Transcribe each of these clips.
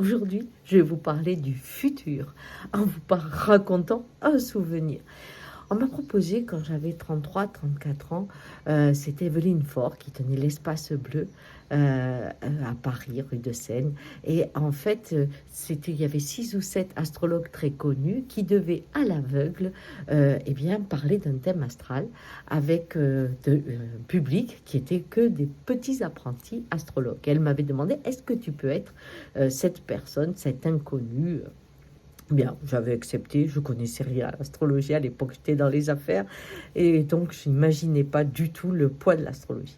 Aujourd'hui, je vais vous parler du futur en vous racontant un souvenir. On m'a proposé quand j'avais 33, 34 ans, c'était Evelyne Faure qui tenait l'Espace Bleu à Paris, rue de Seine. Et en fait, il y avait 6 ou 7 astrologues très connus qui devaient à l'aveugle eh bien, parler d'un thème astral avec public qui était que des petits apprentis astrologues. Et elle m'avait demandé, est-ce que tu peux être cette personne, cet inconnu Bien, j'avais accepté, je connaissais rien à l'astrologie à l'époque, j'étais dans les affaires et donc je n'imaginais pas du tout le poids de l'astrologie.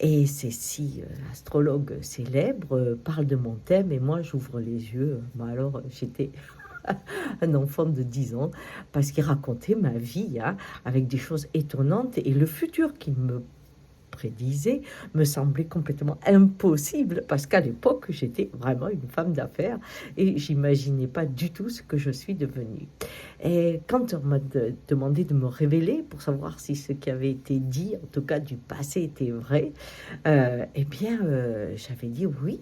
Et ces 6 astrologues célèbres parlent de mon thème et moi j'ouvre les yeux. Alors j'étais un enfant de 10 ans parce qu'ils racontaient ma vie avec des choses étonnantes et le futur qu'ils me prédisait me semblait complètement impossible parce qu'à l'époque j'étais vraiment une femme d'affaires et j'imaginais pas du tout ce que je suis devenue. Et quand on m'a demandé de me révéler pour savoir si ce qui avait été dit, en tout cas du passé, était vrai, j'avais dit oui.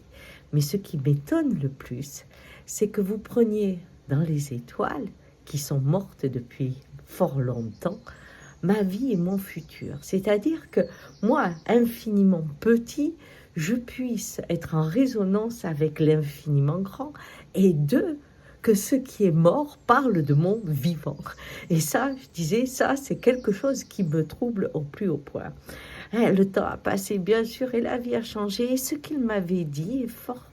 Mais ce qui m'étonne le plus, c'est que vous preniez dans les étoiles qui sont mortes depuis fort longtemps ma vie et mon futur. C'est-à-dire que moi, infiniment petit, je puisse être en résonance avec l'infiniment grand, et deux, que ce qui est mort parle de mon vivant. Et ça, je disais, ça, c'est quelque chose qui me trouble au plus haut point. Le temps a passé, bien sûr, et la vie a changé, et ce qu'il m'avait dit est fort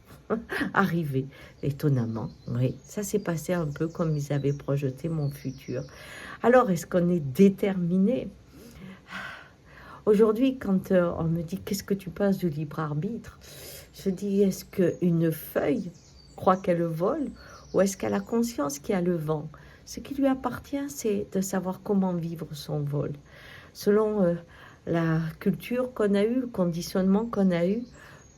arrivé, étonnamment. Oui, ça s'est passé un peu comme ils avaient projeté mon futur. Alors, est-ce qu'on est déterminé? Aujourd'hui, quand on me dit qu'est-ce que tu penses du libre arbitre, je dis est-ce qu'une feuille croit qu'elle vole ou est-ce qu'elle a conscience qu'il y a le vent? Ce qui lui appartient, c'est de savoir comment vivre son vol. Selon la culture qu'on a eue, le conditionnement qu'on a eu,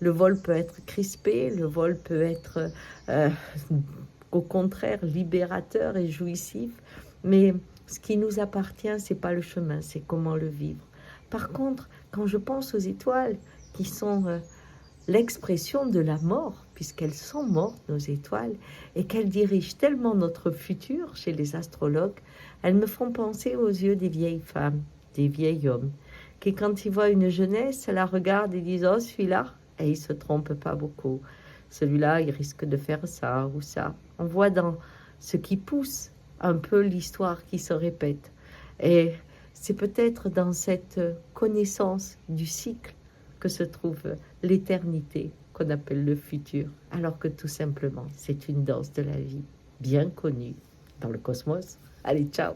le vol peut être crispé, le vol peut être au contraire libérateur et jouissif, mais ce qui nous appartient, c'est pas le chemin, c'est comment le vivre. Par contre, quand je pense aux étoiles, qui sont l'expression de la mort, puisqu'elles sont mortes, nos étoiles, et qu'elles dirigent tellement notre futur chez les astrologues, elles me font penser aux yeux des vieilles femmes, des vieils hommes, qui quand ils voient une jeunesse, la regardent et disent « Oh, celui-là », et ils ne se trompent pas beaucoup. Celui-là, il risque de faire ça ou ça. On voit dans ce qui pousse un peu l'histoire qui se répète. Et c'est peut-être dans cette connaissance du cycle que se trouve l'éternité qu'on appelle le futur, alors que tout simplement, c'est une danse de la vie bien connue dans le cosmos. Allez, ciao!